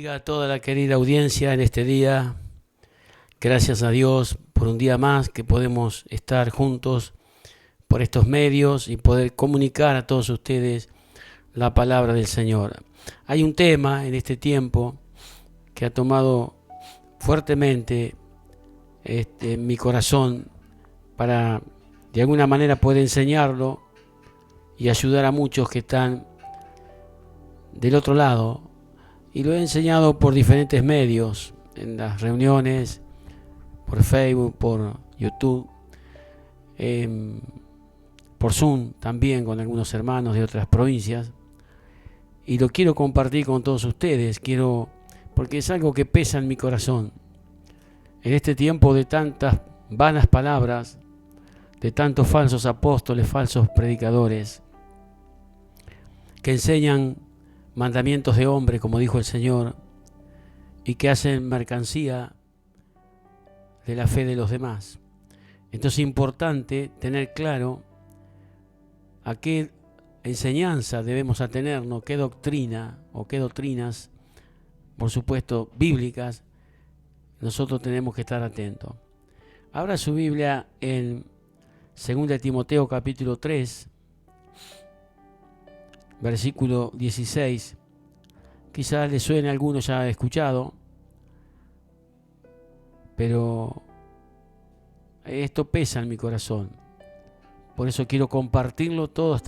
bendiga a toda la querida audiencia en este día. Gracias a Dios por un día más que podemos estar juntos por estos medios y poder comunicar a todos ustedes la palabra del Señor. Hay un tema en este tiempo que ha tomado fuertemente mi corazón para de alguna manera poder enseñarlo y ayudar a muchos que están del otro lado. Y lo he enseñado por diferentes medios, en las reuniones, por Facebook, por YouTube, por Zoom también con algunos hermanos de otras provincias. Y lo quiero compartir con todos ustedes, porque es algo que pesa en mi corazón. En este tiempo de tantas vanas palabras, de tantos falsos apóstoles, falsos predicadores, que enseñan mandamientos de hombre, como dijo el Señor, y que hacen mercancía de la fe de los demás. Entonces es importante tener claro a qué enseñanza debemos atenernos, qué doctrina o qué doctrinas, por supuesto, bíblicas, nosotros tenemos que estar atentos. Abra su Biblia en 2 Timoteo capítulo 3, versículo 16. Quizás le suene a algunos ya escuchado, pero esto pesa en mi corazón. Por eso quiero compartirlo todo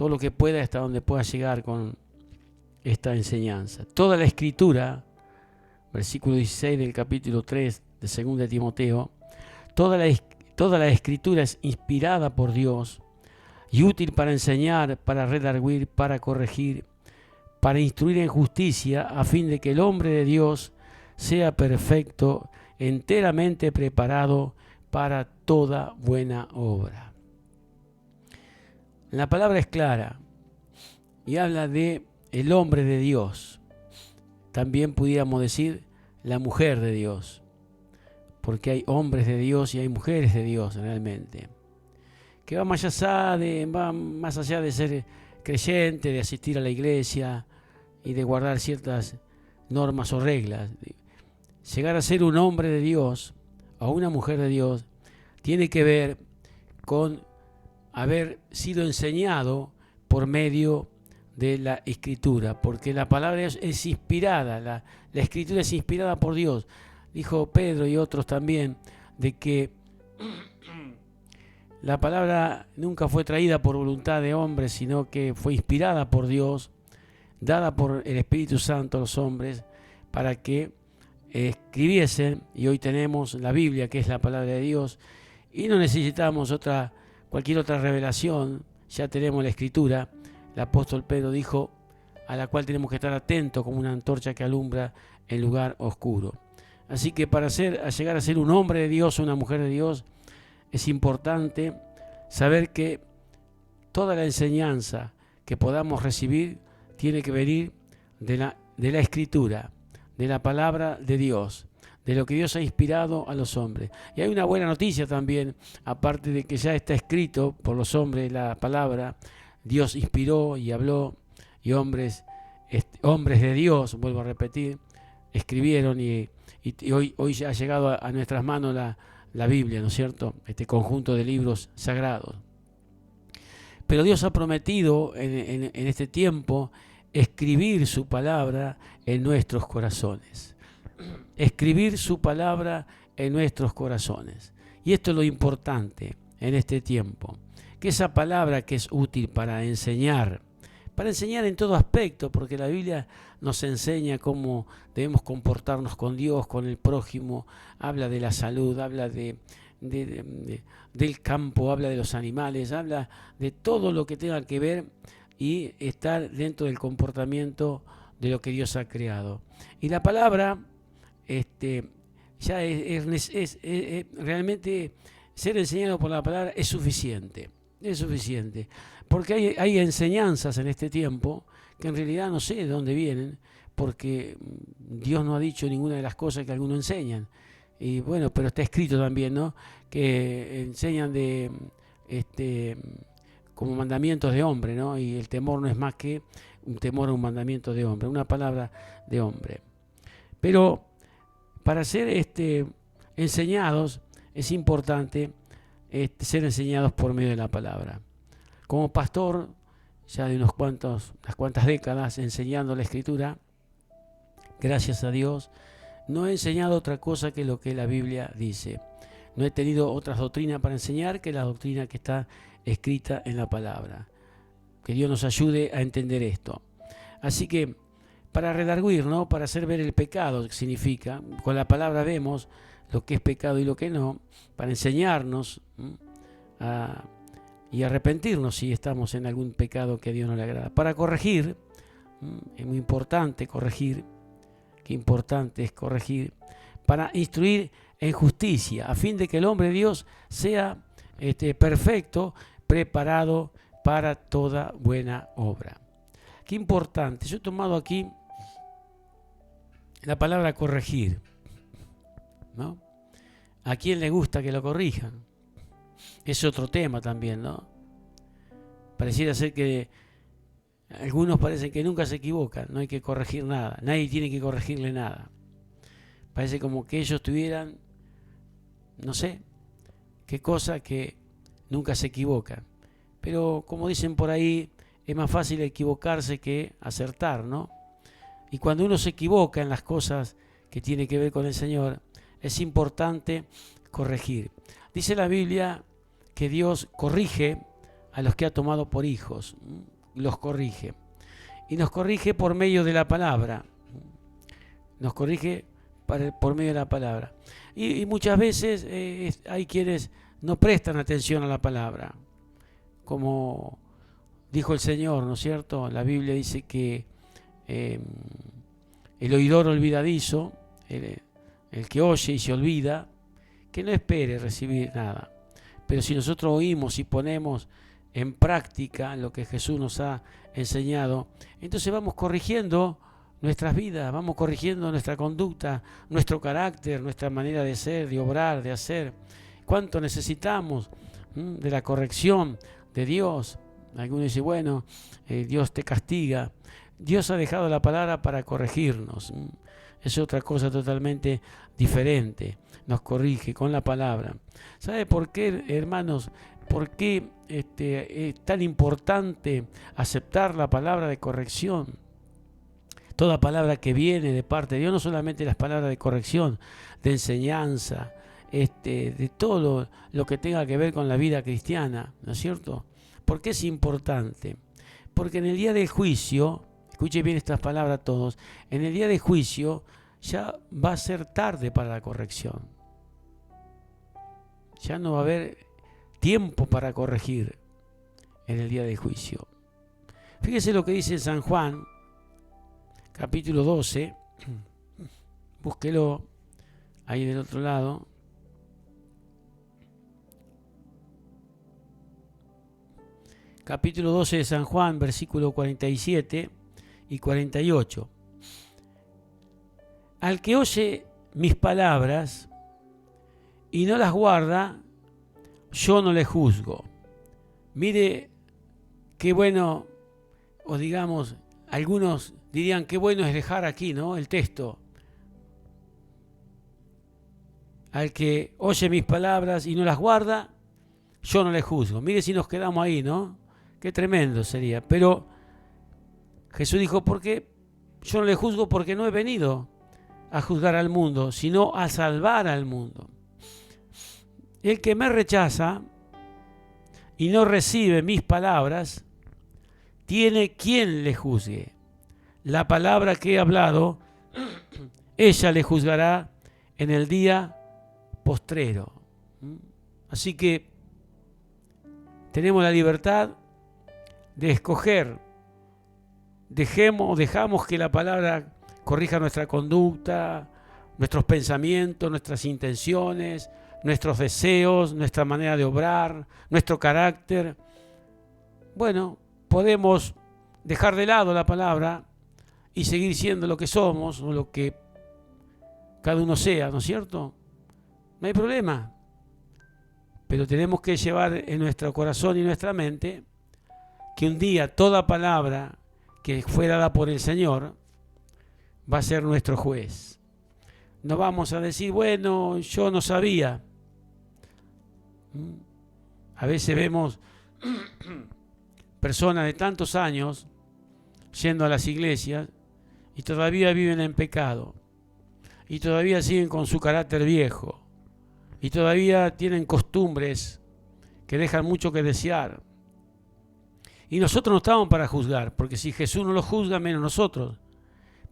lo que pueda, hasta donde pueda llegar con esta enseñanza. Toda la escritura, versículo 16 del capítulo 3 de 2 Timoteo, toda la escritura es inspirada por Dios y útil para enseñar, para redarguir, para corregir, para instruir en justicia, a fin de que el hombre de Dios sea perfecto, enteramente preparado para toda buena obra. La palabra es clara y habla de el hombre de Dios. También pudiéramos decir la mujer de Dios, porque hay hombres de Dios y hay mujeres de Dios realmente, que va más allá de ser creyente, de asistir a la iglesia y de guardar ciertas normas o reglas. Llegar a ser un hombre de Dios o una mujer de Dios tiene que ver con haber sido enseñado por medio de la Escritura, porque la palabra es inspirada, la Escritura es inspirada por Dios. Dijo Pedro y otros también, de que la palabra nunca fue traída por voluntad de hombres, sino que fue inspirada por Dios, dada por el Espíritu Santo a los hombres, para que escribiesen, y hoy tenemos la Biblia, que es la palabra de Dios, y no necesitamos cualquier otra revelación, ya tenemos la Escritura. El apóstol Pedro dijo, a la cual tenemos que estar atentos como una antorcha que alumbra en lugar oscuro. Así que para llegar a ser un hombre de Dios, una mujer de Dios, es importante saber que toda la enseñanza que podamos recibir tiene que venir de la Escritura, de la palabra de Dios, de lo que Dios ha inspirado a los hombres. Y hay una buena noticia también, aparte de que ya está escrito por los hombres la palabra, Dios inspiró y habló, y hombres de Dios, vuelvo a repetir, escribieron y hoy ya ha llegado a nuestras manos la Biblia, ¿no es cierto? Este conjunto de libros sagrados. Pero Dios ha prometido en este tiempo escribir su palabra en nuestros corazones. Escribir su palabra en nuestros corazones. Y esto es lo importante en este tiempo. Que esa palabra que es útil para enseñar en todo aspecto, porque la Biblia nos enseña cómo debemos comportarnos con Dios, con el prójimo, habla de la salud, habla del campo, habla de los animales, habla de todo lo que tenga que ver y estar dentro del comportamiento de lo que Dios ha creado. Y la palabra ya es realmente ser enseñado por la palabra es suficiente. Es suficiente, porque hay enseñanzas en este tiempo que en realidad no sé de dónde vienen, porque Dios no ha dicho ninguna de las cosas que algunos enseñan. Y bueno, pero está escrito también, ¿no? Que enseñan como mandamientos de hombre, ¿no? Y el temor no es más que un temor a un mandamiento de hombre, una palabra de hombre. Pero para ser enseñados es importante ser enseñados por medio de la palabra. Como pastor, ya de unas cuantas décadas enseñando la Escritura, gracias a Dios, no he enseñado otra cosa que lo que la Biblia dice. No he tenido otras doctrinas para enseñar que la doctrina que está escrita en la palabra. Que Dios nos ayude a entender esto. Así que, para redarguir, ¿no? Para hacer ver el pecado, que significa, con la palabra vemos lo que es pecado y lo que no, para enseñarnos y arrepentirnos si estamos en algún pecado que a Dios no le agrada. Para corregir, es muy importante corregir, qué importante es corregir, para instruir en justicia, a fin de que el hombre de Dios sea perfecto, preparado para toda buena obra. Qué importante. Yo he tomado aquí la palabra corregir, ¿no? ¿A quién le gusta que lo corrijan? Es otro tema también, ¿no? Pareciera ser que algunos parecen que nunca se equivocan, no hay que corregir nada, nadie tiene que corregirle nada. Parece como que ellos tuvieran, no sé, qué cosa que nunca se equivocan. Pero como dicen por ahí, es más fácil equivocarse que acertar, ¿no? Y cuando uno se equivoca en las cosas que tiene que ver con el Señor, es importante corregir. Dice la Biblia que Dios corrige a los que ha tomado por hijos, los corrige. Y nos corrige por medio de la palabra. Nos corrige por medio de la palabra. Y muchas veces hay quienes no prestan atención a la palabra. Como dijo el Señor, ¿no es cierto? La Biblia dice que el oidor olvidadizo, el que oye y se olvida, que no espere recibir nada. Pero si nosotros oímos y ponemos en práctica lo que Jesús nos ha enseñado, entonces vamos corrigiendo nuestras vidas, vamos corrigiendo nuestra conducta, nuestro carácter, nuestra manera de ser, de obrar, de hacer. ¿Cuánto necesitamos de la corrección de Dios? Algunos dicen, bueno, Dios te castiga. Dios ha dejado la palabra para corregirnos. Es otra cosa totalmente diferente. Nos corrige con la palabra. ¿Sabe por qué, hermanos? ¿Por qué es tan importante aceptar la palabra de corrección? Toda palabra que viene de parte de Dios, no solamente las palabras de corrección, de enseñanza, de todo lo que tenga que ver con la vida cristiana, ¿no es cierto? ¿Por qué es importante? Porque en el día del juicio, escuchen bien estas palabras todos, en el día del juicio ya va a ser tarde para la corrección. Ya no va a haber tiempo para corregir en el día del juicio. Fíjese lo que dice San Juan, capítulo 12, búsquelo ahí del otro lado. Capítulo 12 de San Juan, versículo 47 y 48. Al que oye mis palabras y no las guarda, yo no le juzgo. Mire qué bueno, o digamos, algunos dirían qué bueno es dejar aquí, ¿no?, el texto. Al que oye mis palabras y no las guarda, yo no le juzgo. Mire si nos quedamos ahí, ¿no? Qué tremendo sería. Pero Jesús dijo, ¿por qué? Yo no le juzgo porque no he venido a juzgar al mundo, sino a salvar al mundo. El que me rechaza y no recibe mis palabras, tiene quien le juzgue. La palabra que he hablado, ella le juzgará en el día postrero. Así que tenemos la libertad de escoger. Dejamos que la palabra corrija nuestra conducta, nuestros pensamientos, nuestras intenciones, nuestros deseos, nuestra manera de obrar, nuestro carácter. Bueno, podemos dejar de lado la palabra y seguir siendo lo que somos o lo que cada uno sea, ¿no es cierto? No hay problema. Pero tenemos que llevar en nuestro corazón y nuestra mente que un día toda palabra que fue dada por el Señor, va a ser nuestro juez. No vamos a decir, bueno, yo no sabía. A veces vemos personas de tantos años yendo a las iglesias y todavía viven en pecado, y todavía siguen con su carácter viejo, y todavía tienen costumbres que dejan mucho que desear. Y nosotros no estamos para juzgar, porque si Jesús no los juzga, menos nosotros.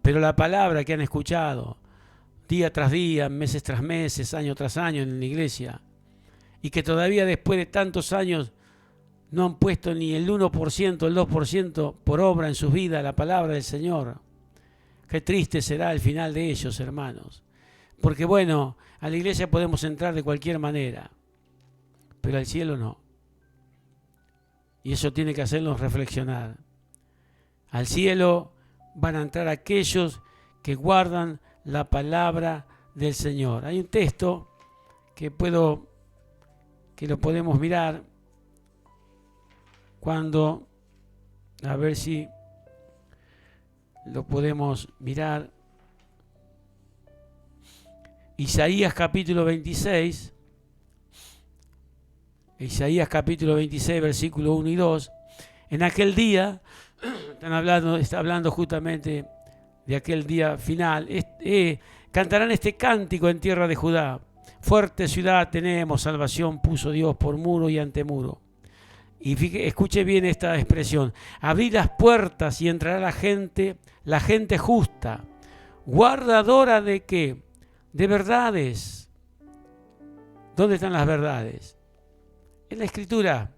Pero la palabra que han escuchado día tras día, meses tras meses, año tras año en la iglesia, y que todavía después de tantos años no han puesto ni el 1%, el 2% por obra en sus vidas la palabra del Señor. Qué triste será el final de ellos, hermanos. Porque bueno, a la iglesia podemos entrar de cualquier manera, pero al cielo no. Y eso tiene que hacernos reflexionar. Al cielo van a entrar aquellos que guardan la palabra del Señor. Hay un texto que lo podemos mirar cuando, a ver si lo podemos mirar. Isaías capítulo 26, versículo 1 y 2. En aquel día, está hablando justamente de aquel día final, cantarán este cántico en tierra de Judá. Fuerte ciudad tenemos, salvación puso Dios por muro y antemuro. Y escuche bien esta expresión: abrid las puertas y entrará la gente justa, guardadora de ¿qué? De verdades. ¿Dónde están las verdades? En la Escritura.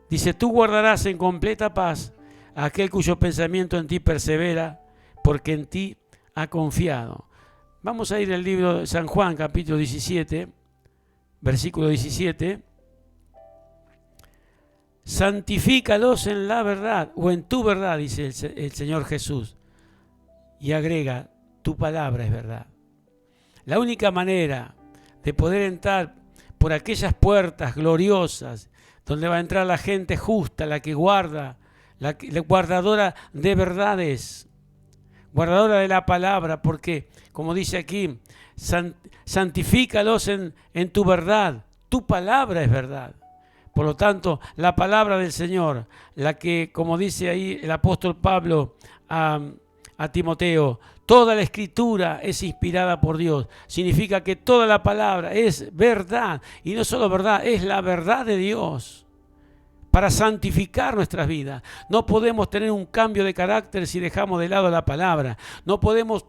Dice, tú guardarás en completa paz a aquel cuyo pensamiento en ti persevera, porque en ti ha confiado. Vamos a ir al libro de San Juan, capítulo 17, versículo 17. Santifícalos en la verdad, o en tu verdad, dice el Señor Jesús. Y agrega, tu palabra es verdad. La única manera de poder entrar por aquellas puertas gloriosas, donde va a entrar la gente justa, la que guarda, la guardadora de verdades, guardadora de la palabra, porque, como dice aquí, santifícalos en tu verdad, tu palabra es verdad. Por lo tanto, la palabra del Señor, la que, como dice ahí el apóstol Pablo a Timoteo, toda la Escritura es inspirada por Dios. Significa que toda la palabra es verdad, y no solo verdad, es la verdad de Dios para santificar nuestras vidas. No podemos tener un cambio de carácter si dejamos de lado la palabra. No podemos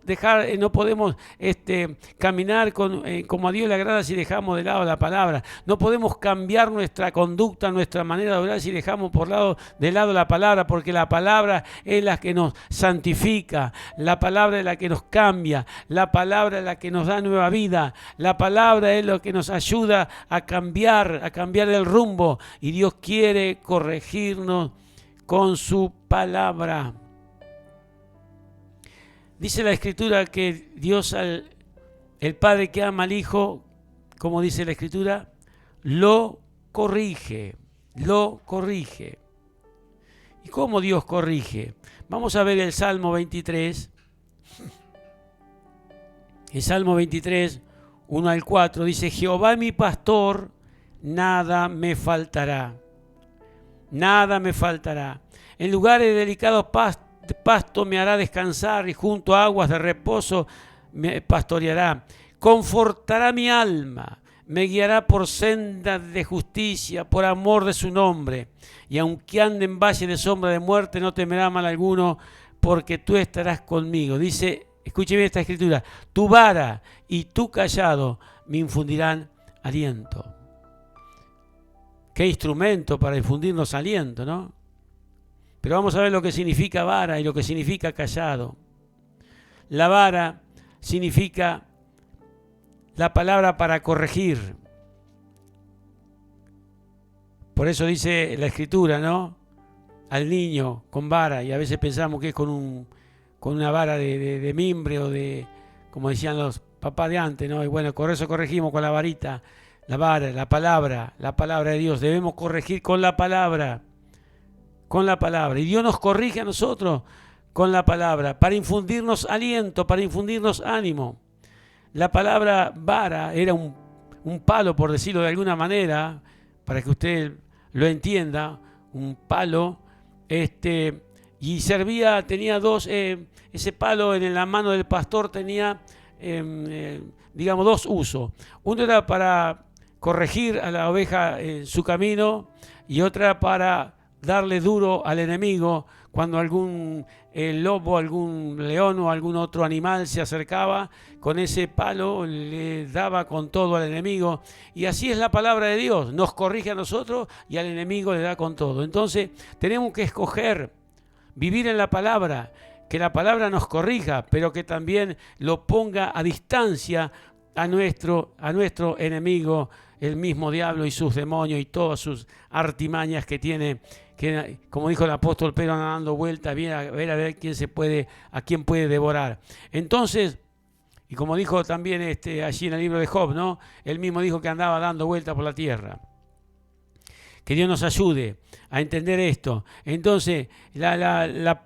caminar como a Dios le agrada si dejamos de lado la palabra. No podemos cambiar nuestra conducta, nuestra manera de orar si dejamos de lado la palabra, porque la palabra es la que nos santifica, la palabra es la que nos cambia, la palabra es la que nos da nueva vida, la palabra es lo que nos ayuda a cambiar el rumbo, y Dios quiere corregirnos con su palabra. Dice la Escritura que Dios, el Padre que ama al Hijo, como dice la Escritura, lo corrige. ¿Y cómo Dios corrige? Vamos a ver el Salmo 23. El Salmo 23, 1 al 4, dice, Jehová mi pastor, nada me faltará. Nada me faltará. En lugares de delicados pasto me hará descansar, y junto a aguas de reposo me pastoreará. Confortará mi alma, me guiará por sendas de justicia, por amor de su nombre. Y aunque ande en valle de sombra de muerte, no temerá mal alguno, porque tú estarás conmigo. Dice, escuche bien esta escritura, tu vara y tu cayado me infundirán aliento. Qué instrumento para infundirnos aliento, ¿no? Pero vamos a ver lo que significa vara y lo que significa cayado. La vara significa la palabra para corregir. Por eso dice la Escritura, ¿no? Al niño con vara, y a veces pensamos que es con una vara de mimbre o como decían los papás de antes, ¿no? Y bueno, por eso corregimos con la varita. La vara, la palabra de Dios. Debemos corregir con la palabra. con la palabra. Y Dios nos corrige a nosotros con la palabra, para infundirnos aliento, para infundirnos ánimo. La palabra vara era un palo, por decirlo de alguna manera, para que usted lo entienda, un palo, y servía, tenía dos, ese palo en la mano del pastor tenía, digamos, dos usos. Uno era para corregir a la oveja en su camino y otra para darle duro al enemigo cuando algún lobo, algún león o algún otro animal se acercaba. Con ese palo le daba con todo al enemigo. Y así es la palabra de Dios, nos corrige a nosotros y al enemigo le da con todo. Entonces tenemos que escoger vivir en la palabra, que la palabra nos corrija, pero que también lo ponga a distancia a nuestro enemigo, el mismo diablo y sus demonios y todas sus artimañas que tiene, que, como dijo el apóstol Pedro, anda dando vueltas, viene a ver a quién puede devorar. Entonces, y como dijo también allí en el libro de Job, ¿no? Él mismo dijo que andaba dando vueltas por la tierra. Que Dios nos ayude a entender esto. Entonces, la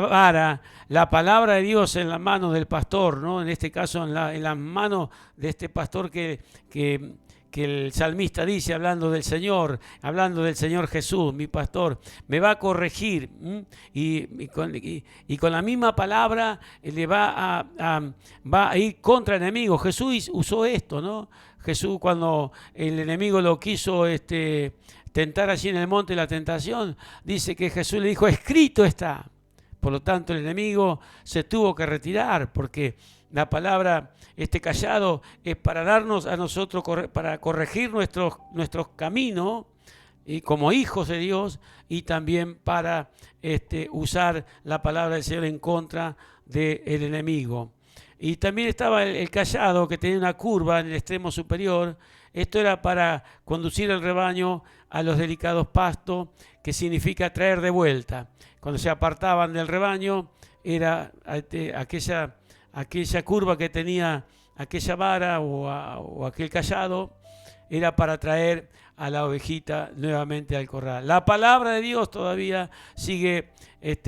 vara, la palabra de Dios en la mano del pastor, ¿no? En este caso, en las manos de este pastor que el salmista dice, hablando del Señor Jesús, mi pastor, me va a corregir, y con la misma palabra le va a ir contra el enemigo. Jesús usó esto, ¿no? Jesús, cuando el enemigo lo quiso tentar allí en el monte de la tentación, dice que Jesús le dijo, escrito está. Por lo tanto, el enemigo se tuvo que retirar, porque la palabra, este cayado, es para darnos a nosotros, para corregir nuestros caminos, y como hijos de Dios, y también para usar la palabra del Señor en contra del enemigo. Y también estaba el cayado, que tenía una curva en el extremo superior. Esto era para conducir el rebaño a los delicados pastos, que significa traer de vuelta. Cuando se apartaban del rebaño, era aquella curva que tenía aquella vara o aquel cayado, era para traer a la ovejita nuevamente al corral. La palabra de Dios todavía sigue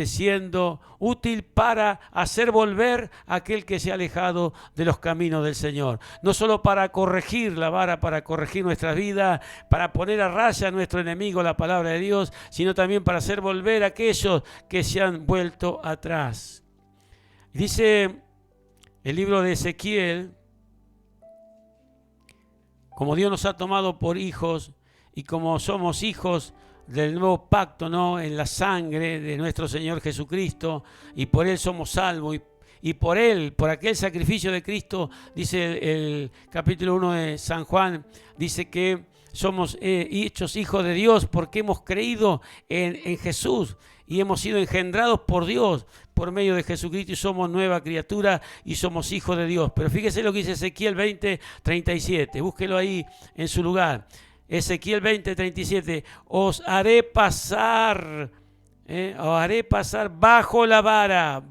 siendo útil para hacer volver a aquel que se ha alejado de los caminos del Señor. No solo para corregir la vara, para corregir nuestras vidas, para poner a raya a nuestro enemigo la palabra de Dios, sino también para hacer volver a aquellos que se han vuelto atrás. Dice el libro de Ezequiel, como Dios nos ha tomado por hijos y como somos hijos del nuevo pacto, ¿no? En la sangre de nuestro Señor Jesucristo, y por Él somos salvos, y por Él, por aquel sacrificio de Cristo, dice el capítulo 1 de San Juan, dice que somos hechos hijos de Dios porque hemos creído en Jesús y hemos sido engendrados por Dios por medio de Jesucristo, y somos nueva criatura y somos hijos de Dios. Pero fíjese lo que dice Ezequiel 20:37, búsquelo ahí en su lugar. Ezequiel 20:37, os haré pasar bajo la vara,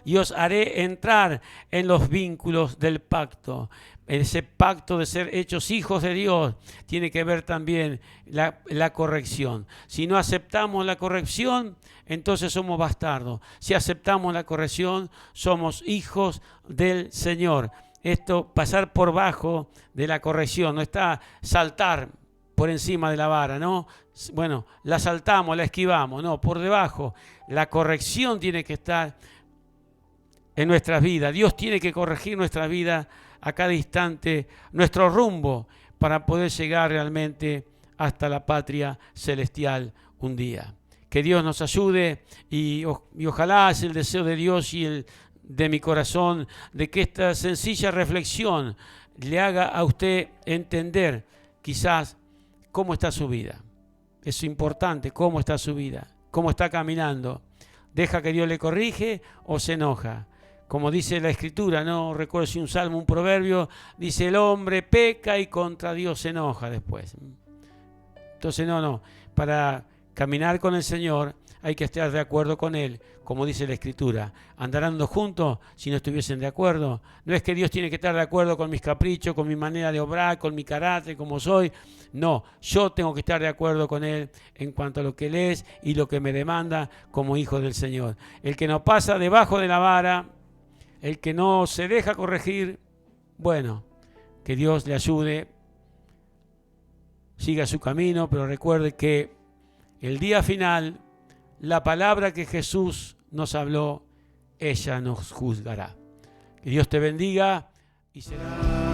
y os haré entrar en los vínculos del pacto. Ese pacto de ser hechos hijos de Dios tiene que ver también la corrección. Si no aceptamos la corrección, entonces somos bastardos. Si aceptamos la corrección, somos hijos del Señor. Esto, pasar por bajo de la corrección, no está saltar por encima de la vara, ¿no? Bueno, la saltamos, la esquivamos, no, por debajo. La corrección tiene que estar en nuestras vidas. Dios tiene que corregir nuestra vida a cada instante, nuestro rumbo, para poder llegar realmente hasta la patria celestial un día. Que Dios nos ayude y ojalá es el deseo de Dios y de mi corazón, de que esta sencilla reflexión le haga a usted entender quizás cómo está su vida. Es importante cómo está su vida, cómo está caminando. ¿Deja que Dios le corrige o se enoja? Como dice la Escritura, no recuerdo si un salmo, un proverbio, dice el hombre peca y contra Dios se enoja después. Entonces no, para caminar con el Señor hay que estar de acuerdo con Él, como dice la Escritura. ¿Andarán dos juntos si no estuviesen de acuerdo? No es que Dios tiene que estar de acuerdo con mis caprichos, con mi manera de obrar, con mi carácter, como soy. No, yo tengo que estar de acuerdo con Él en cuanto a lo que Él es y lo que me demanda como hijo del Señor. El que no pasa debajo de la vara, el que no se deja corregir, bueno, que Dios le ayude, siga su camino, pero recuerde que el día final, la palabra que Jesús nos habló, ella nos juzgará. Que Dios te bendiga y será...